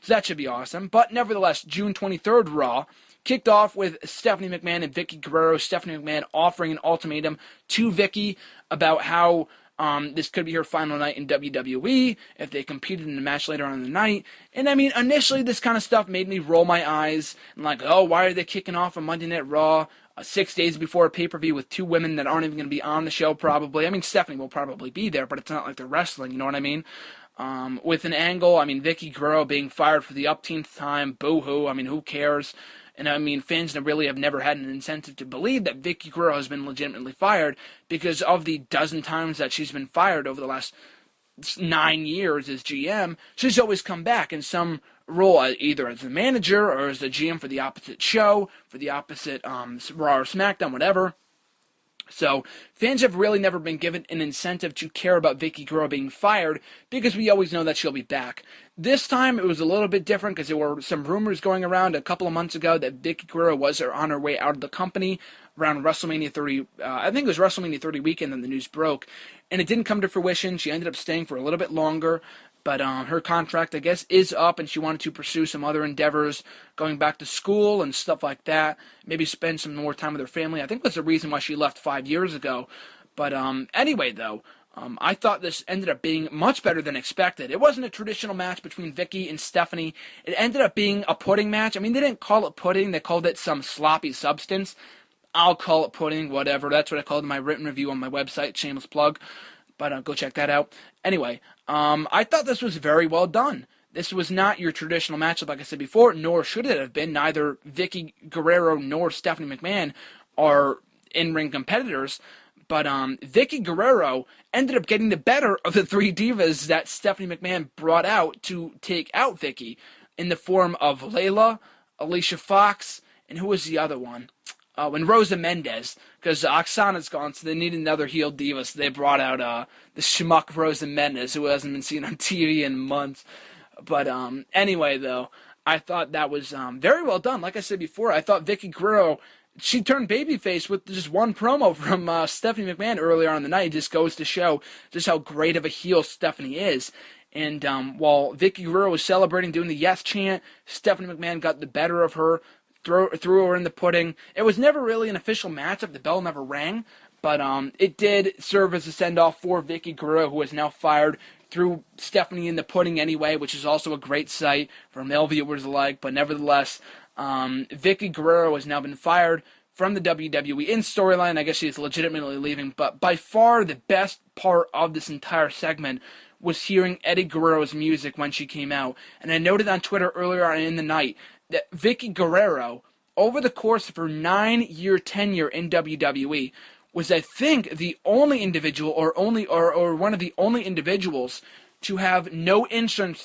So that should be awesome. But nevertheless, June 23rd Raw kicked off with Stephanie McMahon and Vickie Guerrero. Stephanie McMahon offering an ultimatum to Vickie about how this could be her final night in WWE if they competed in a match later on in the night. And I mean, initially this kind of stuff made me roll my eyes and like, oh, why are they kicking off a Monday Night Raw 6 days before a pay-per-view with two women that aren't even going to be on the show probably? I mean, Stephanie will probably be there, but it's not like they're wrestling, you know what I mean? With an angle, I mean, Vickie Guerrero being fired for the upteenth time, boo-hoo, I mean, who cares? And I mean, fans really have never had an incentive to believe that Vickie Guerrero has been legitimately fired because of the dozen times that she's been fired over the last 9 years as GM. She's always come back in some role, either as a manager or as the GM for the opposite show, for the opposite Raw or SmackDown, whatever. So fans have really never been given an incentive to care about Vickie Guerrero being fired because we always know that she'll be back. This time it was a little bit different because there were some rumors going around a couple of months ago that Vickie Guerrero was on her way out of the company around WrestleMania 30. I think it was WrestleMania 30 weekend when the news broke, and it didn't come to fruition. She ended up staying for a little bit longer. But her contract, I guess, is up, and she wanted to pursue some other endeavors, going back to school and stuff like that. Maybe spend some more time with her family. I think that's the reason why she left 5 years ago. But anyway, though, I thought this ended up being much better than expected. It wasn't a traditional match between Vickie and Stephanie. It ended up being a pudding match. I mean, they didn't call it pudding. They called it some sloppy substance. I'll call it pudding, whatever. That's what I called in my written review on my website, shameless plug. But go check that out. Anyway, I thought this was very well done. This was not your traditional matchup, like I said before, nor should it have been. Neither Vickie Guerrero nor Stephanie McMahon are in-ring competitors. But Vickie Guerrero ended up getting the better of the three divas that Stephanie McMahon brought out to take out Vickie in the form of Layla, Alicia Fox, and who was the other one? And Rosa Mendez, because Oksana's gone, so they need another heel diva, so they brought out the schmuck Rosa Mendez, who hasn't been seen on TV in months. But anyway, though, I thought that was very well done. Like I said before, I thought Vickie Guerrero, she turned babyface with just one promo from Stephanie McMahon earlier on in the night. It just goes to show just how great of a heel Stephanie is. And while Vickie Guerrero was celebrating, doing the yes chant, Stephanie McMahon got the better of her, threw her in the pudding. It was never really an official matchup. The bell never rang, but it did serve as a send-off for Vickie Guerrero, who is now fired, threw Stephanie in the pudding anyway, which is also a great sight for male viewers alike. But nevertheless, Vickie Guerrero has now been fired from the WWE in storyline. I guess she is legitimately leaving, but by far the best part of this entire segment was hearing Eddie Guerrero's music when she came out. And I noted on Twitter earlier on in the night that Vickie Guerrero, over the course of her 9-year tenure in WWE, was, I think, the only individual or one of the only individuals to have no entrance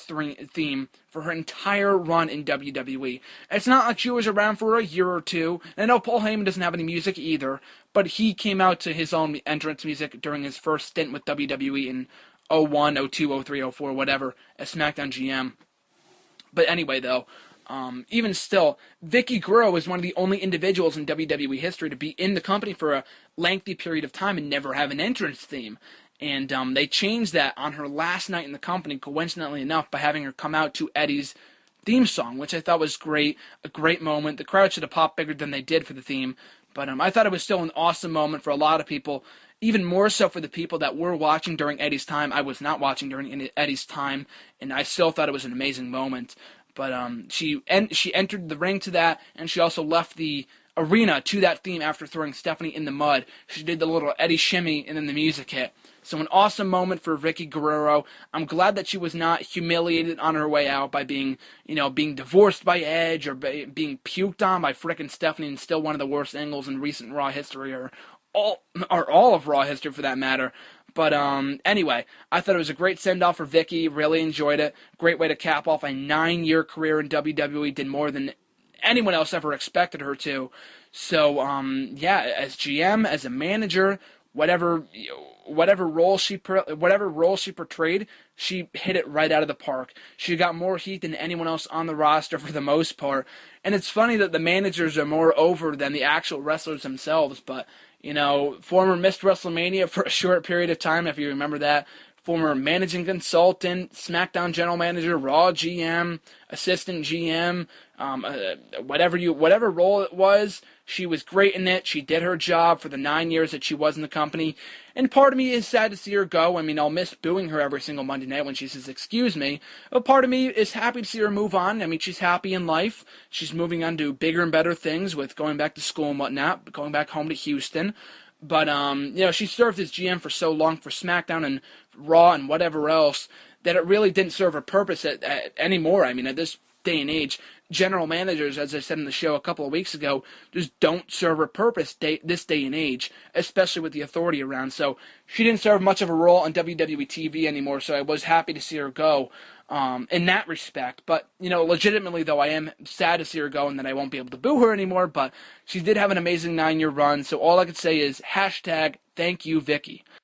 theme for her entire run in WWE. It's not like she was around for a year or two. And I know Paul Heyman doesn't have any music either, but he came out to his own entrance music during his first stint with WWE in 01, 02, 03, 04, whatever, as SmackDown GM. But anyway, though, even still, Vickie Guerrero was one of the only individuals in WWE history to be in the company for a lengthy period of time and never have an entrance theme. And they changed that on her last night in the company, coincidentally enough, by having her come out to Eddie's theme song, which I thought was great, a great moment. The crowd should have popped bigger than they did for the theme, but I thought it was still an awesome moment for a lot of people, even more so for the people that were watching during Eddie's time. I was not watching during Eddie's time, and I still thought it was an amazing moment. But she entered the ring to that, and she also left the arena to that theme after throwing Stephanie in the mud. She did the little Eddie shimmy, and then the music hit. So an awesome moment for Vickie Guerrero. I'm glad that she was not humiliated on her way out by being divorced by Edge or being puked on by frickin' Stephanie, and still one of the worst angles in recent Raw history, or all of Raw history for that matter. But anyway, I thought it was a great send-off for Vickie. Really enjoyed it. Great way to cap off a 9-year career in WWE. Did more than anyone else ever expected her to. So, as GM, as a manager, whatever role she portrayed, she hit it right out of the park. She got more heat than anyone else on the roster for the most part. And it's funny that the managers are more over than the actual wrestlers themselves, but former Missed WrestleMania for a short period of time, if you remember that. former managing consultant, SmackDown general manager, Raw GM, assistant GM, whatever role it was. She was great in it. She did her job for the 9 years that she was in the company. And part of me is sad to see her go. I mean, I'll miss booing her every single Monday night when she says, "Excuse me." But part of me is happy to see her move on. I mean, she's happy in life. She's moving on to bigger and better things with going back to school and whatnot, going back home to Houston. But, she served as GM for so long for SmackDown and Raw and whatever else that it really didn't serve a purpose anymore. I mean, at this day and age, general managers, as I said in the show a couple of weeks ago, just don't serve a purpose this day and age, especially with the authority around. So she didn't serve much of a role on WWE TV anymore, so I was happy to see her go in that respect. But, legitimately, though, I am sad to see her go and that I won't be able to boo her anymore, but she did have an amazing 9-year run, so all I could say is #thank you, Vickie.